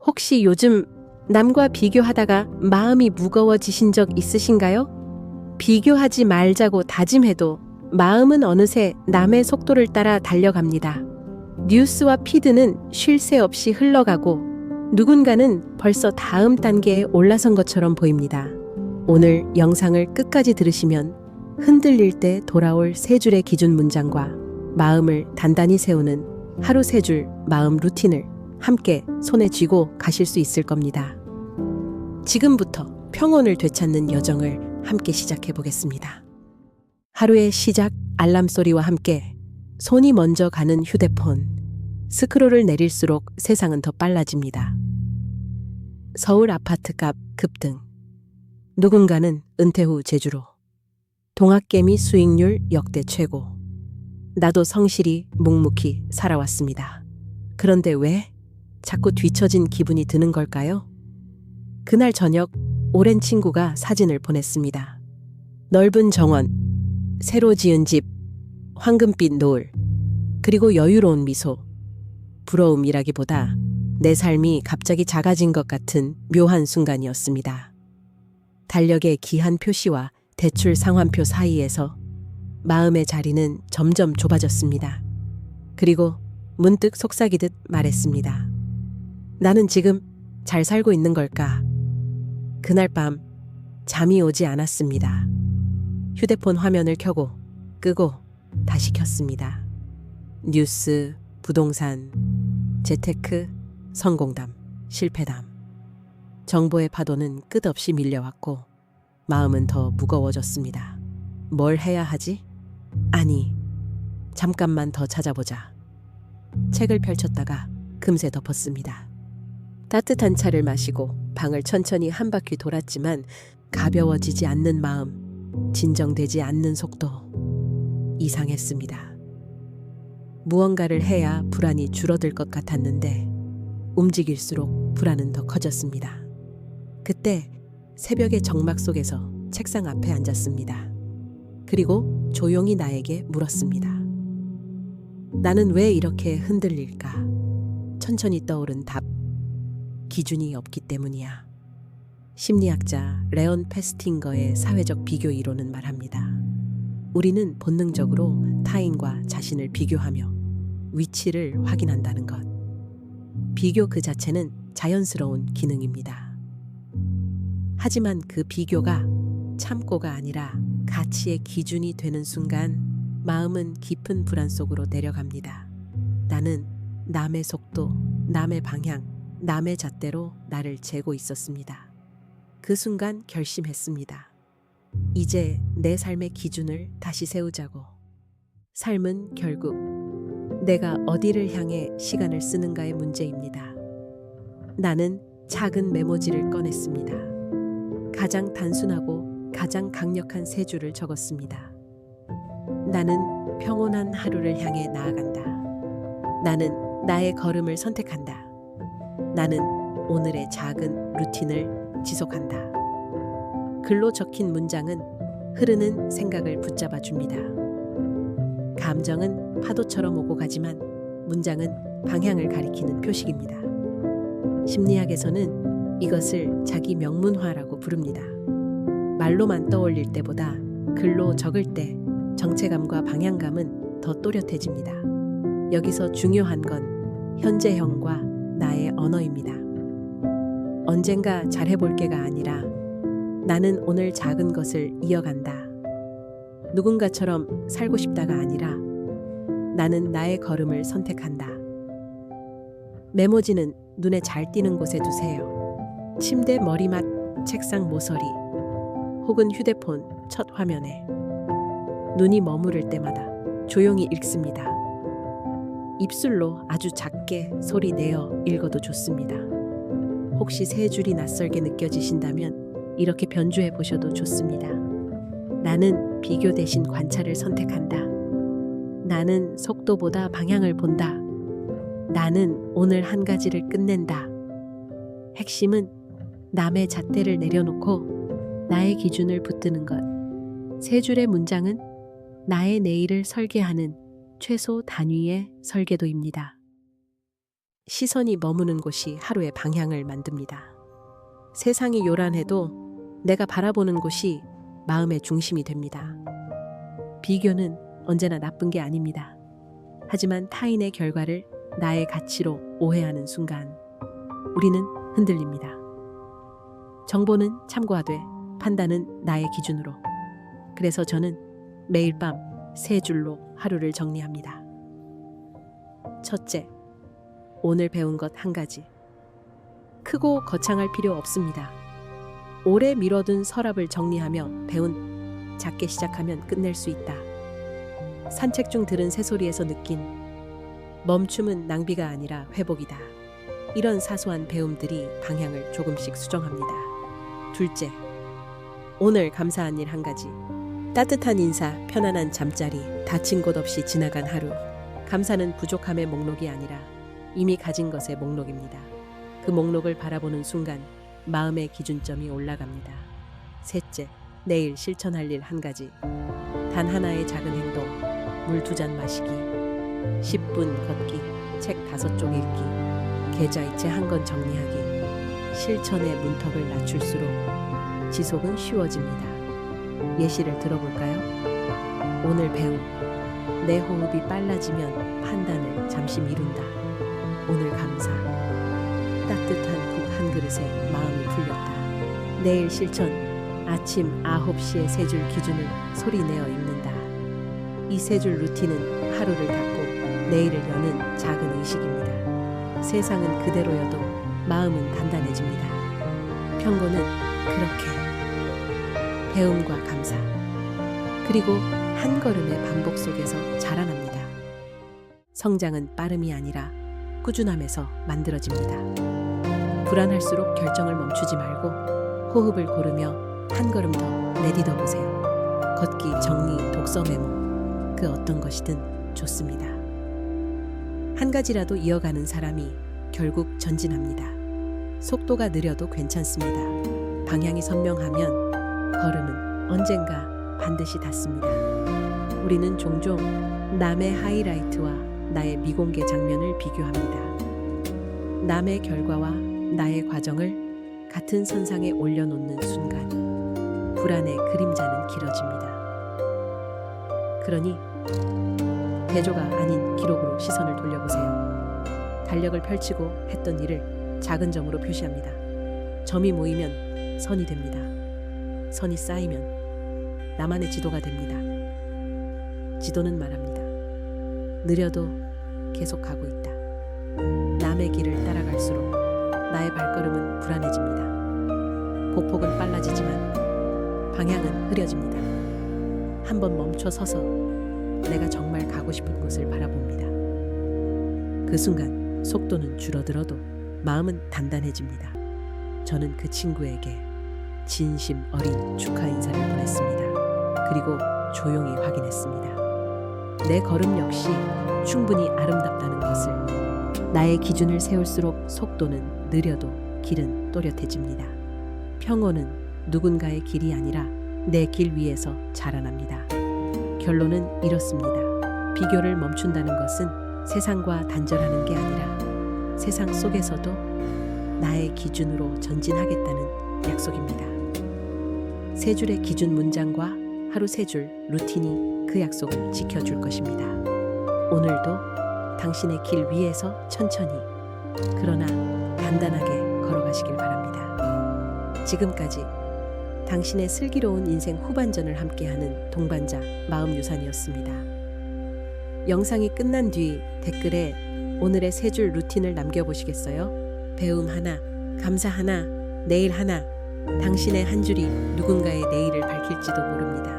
혹시 요즘 남과 비교하다가 마음이 무거워지신 적 있으신가요? 비교하지 말자고 다짐해도 마음은 어느새 남의 속도를 따라 달려갑니다. 뉴스와 피드는 쉴 새 없이 흘러가고 누군가는 벌써 다음 단계에 올라선 것처럼 보입니다. 오늘 영상을 끝까지 들으시면 흔들릴 때 돌아올 세 줄의 기준 문장과 마음을 단단히 세우는 하루 세 줄 마음 루틴을 함께 손에 쥐고 가실 수 있을 겁니다. 지금부터 평온을 되찾는 여정을 함께 시작해 보겠습니다. 하루의 시작 알람 소리와 함께 손이 먼저 가는 휴대폰. 스크롤을 내릴수록 세상은 더 빨라집니다. 서울 아파트값 급등. 누군가는 은퇴 후 제주로. 동학개미 수익률 역대 최고. 나도 성실히 묵묵히 살아왔습니다. 그런데 왜 자꾸 뒤처진 기분이 드는 걸까요? 그날 저녁 오랜 친구가 사진을 보냈습니다. 넓은 정원, 새로 지은 집, 황금빛 노을, 그리고 여유로운 미소. 부러움이라기보다 내 삶이 갑자기 작아진 것 같은 묘한 순간이었습니다. 달력의 기한 표시와 대출 상환표 사이에서 마음의 자리는 점점 좁아졌습니다. 그리고 문득 속삭이듯 말했습니다. 나는 지금 잘 살고 있는 걸까? 그날 밤 잠이 오지 않았습니다. 휴대폰 화면을 켜고 끄고 다시 켰습니다. 뉴스, 부동산, 재테크, 성공담, 실패담. 정보의 파도는 끝없이 밀려왔고 마음은 더 무거워졌습니다. 뭘 해야 하지? 아니, 잠깐만 더 찾아보자. 책을 펼쳤다가 금세 덮었습니다. 따뜻한 차를 마시고 방을 천천히 한 바퀴 돌았지만 가벼워지지 않는 마음, 진정되지 않는 속도. 이상했습니다. 무언가를 해야 불안이 줄어들 것 같았는데 움직일수록 불안은 더 커졌습니다. 그때 새벽의 정막 속에서 책상 앞에 앉았습니다. 그리고 조용히 나에게 물었습니다. 나는 왜 이렇게 흔들릴까? 천천히 떠오른 답. 기준이 없기 때문이야. 심리학자 레온 페스팅거의 사회적 비교 이론은 말합니다. 우리는 본능적으로 타인과 자신을 비교하며 위치를 확인한다는 것. 비교 그 자체는 자연스러운 기능입니다. 하지만 그 비교가 참고가 아니라 가치의 기준이 되는 순간 마음은 깊은 불안 속으로 내려갑니다. 나는 남의 속도, 남의 방향, 남의 잣대로 나를 재고 있었습니다. 그 순간 결심했습니다. 이제 내 삶의 기준을 다시 세우자고. 삶은 결국 내가 어디를 향해 시간을 쓰는가의 문제입니다. 나는 작은 메모지를 꺼냈습니다. 가장 단순하고 가장 강력한 세 줄을 적었습니다. 나는 평온한 하루를 향해 나아간다. 나는 나의 걸음을 선택한다. 나는 오늘의 작은 루틴을 지속한다. 글로 적힌 문장은 흐르는 생각을 붙잡아 줍니다. 감정은 파도처럼 오고 가지만 문장은 방향을 가리키는 표식입니다. 심리학에서는 이것을 자기 명문화라고 부릅니다. 말로만 떠올릴 때보다 글로 적을 때 정체감과 방향감은 더 또렷해집니다. 여기서 중요한 건 현재형과 나의 언어입니다. 언젠가 잘해볼게가 아니라 나는 오늘 작은 것을 이어간다. 누군가처럼 살고 싶다가 아니라 나는 나의 걸음을 선택한다. 메모지는 눈에 잘 띄는 곳에 두세요. 침대 머리맡, 책상 모서리, 혹은 휴대폰 첫 화면에. 눈이 머무를 때마다 조용히 읽습니다. 입술로 아주 작게 소리 내어 읽어도 좋습니다. 혹시 세 줄이 낯설게 느껴지신다면 이렇게 변주해 보셔도 좋습니다. 나는 비교 대신 관찰을 선택한다. 나는 속도보다 방향을 본다. 나는 오늘 한 가지를 끝낸다. 핵심은 남의 잣대를 내려놓고 나의 기준을 붙드는 것. 세 줄의 문장은 나의 내일을 설계하는 최소 단위의 설계도입니다. 시선이 머무는 곳이 하루의 방향을 만듭니다. 세상이 요란해도 내가 바라보는 곳이 마음의 중심이 됩니다. 비교는 언제나 나쁜 게 아닙니다. 하지만 타인의 결과를 나의 가치로 오해하는 순간 우리는 흔들립니다. 정보는 참고하되 판단은 나의 기준으로. 그래서 저는 매일 밤 3줄로 하루를 정리합니다. 첫째, 오늘 배운 것 1가지. 크고 거창할 필요 없습니다. 오래 미뤄둔 서랍을 정리하며 배운 작게 시작하면 끝낼 수 있다. 산책 중 들은 새소리에서 느낀 멈춤은 낭비가 아니라 회복이다. 이런 사소한 배움들이 방향을 조금씩 수정합니다. 둘째, 오늘 감사한 일 1가지. 따뜻한 인사, 편안한 잠자리, 다친 곳 없이 지나간 하루. 감사는 부족함의 목록이 아니라 이미 가진 것의 목록입니다. 그 목록을 바라보는 순간 마음의 기준점이 올라갑니다. 셋째, 내일 실천할 일 1가지. 단 하나의 작은 행동, 물 2잔 마시기, 10분 걷기, 책 5쪽 읽기, 계좌이체 1권 정리하기. 실천의 문턱을 낮출수록 지속은 쉬워집니다. 예시를 들어볼까요? 오늘 배움. 내 호흡이 빨라지면 판단을 잠시 미룬다. 오늘 감사. 따뜻한 국 1그릇에 마음이 풀렸다. 내일 실천. 아침 9시에 3줄 기준을 소리내어 읽는다. 이 3줄 루틴은 하루를 닫고 내일을 여는 작은 의식입니다. 세상은 그대로여도 마음은 단단해집니다. 평고는 그렇게 배움과 감사, 그리고 한 걸음의 반복 속에서 자라납니다. 성장은 빠름이 아니라 꾸준함에서 만들어집니다. 불안할수록 결정을 멈추지 말고 호흡을 고르며 한 걸음 더 내딛어 보세요. 걷기, 정리, 독서 메모, 그 어떤 것이든 좋습니다. 한 가지라도 이어가는 사람이 결국 전진합니다. 속도가 느려도 괜찮습니다. 방향이 선명하면 걸음은 언젠가 반드시 닿습니다. 우리는 종종 남의 하이라이트와 나의 미공개 장면을 비교합니다. 남의 결과와 나의 과정을 같은 선상에 올려놓는 순간 불안의 그림자는 길어집니다. 그러니 대조가 아닌 기록으로 시선을 돌려보세요. 달력을 펼치고 했던 일을 작은 점으로 표시합니다. 점이 모이면 선이 됩니다. 선이 쌓이면 나만의 지도가 됩니다. 지도는 말합니다. 느려도 계속 가고 있다. 남의 길을 따라갈수록 나의 발걸음은 불안해집니다. 보폭은 빨라지지만 방향은 흐려집니다. 한번 멈춰 서서 내가 정말 가고 싶은 곳을 바라봅니다. 그 순간 속도는 줄어들어도 마음은 단단해집니다. 저는 그 친구에게 진심 어린 축하 인사를 보냈습니다. 그리고 조용히 확인했습니다. 내 걸음 역시 충분히 아름답다는 것을. 나의 기준을 세울수록 속도는 느려도 길은 또렷해집니다. 평온은 누군가의 길이 아니라 내 길 위에서 자라납니다. 결론은 이렇습니다. 비교를 멈춘다는 것은 세상과 단절하는 게 아니라 세상 속에서도 나의 기준으로 전진하겠다는 약속입니다. 3줄의 기준 문장과 하루 3줄 루틴이 그 약속을 지켜줄 것입니다. 오늘도 당신의 길 위에서 천천히 그러나 단단하게 걸어가시길 바랍니다. 지금까지 당신의 슬기로운 인생 후반전을 함께하는 동반자 마음유산이었습니다. 영상이 끝난 뒤 댓글에 오늘의 3줄 루틴을 남겨보시겠어요? 배움 하나, 감사 하나, 내일 하나. 당신의 한 줄이 누군가의 내일을 밝힐지도 모릅니다.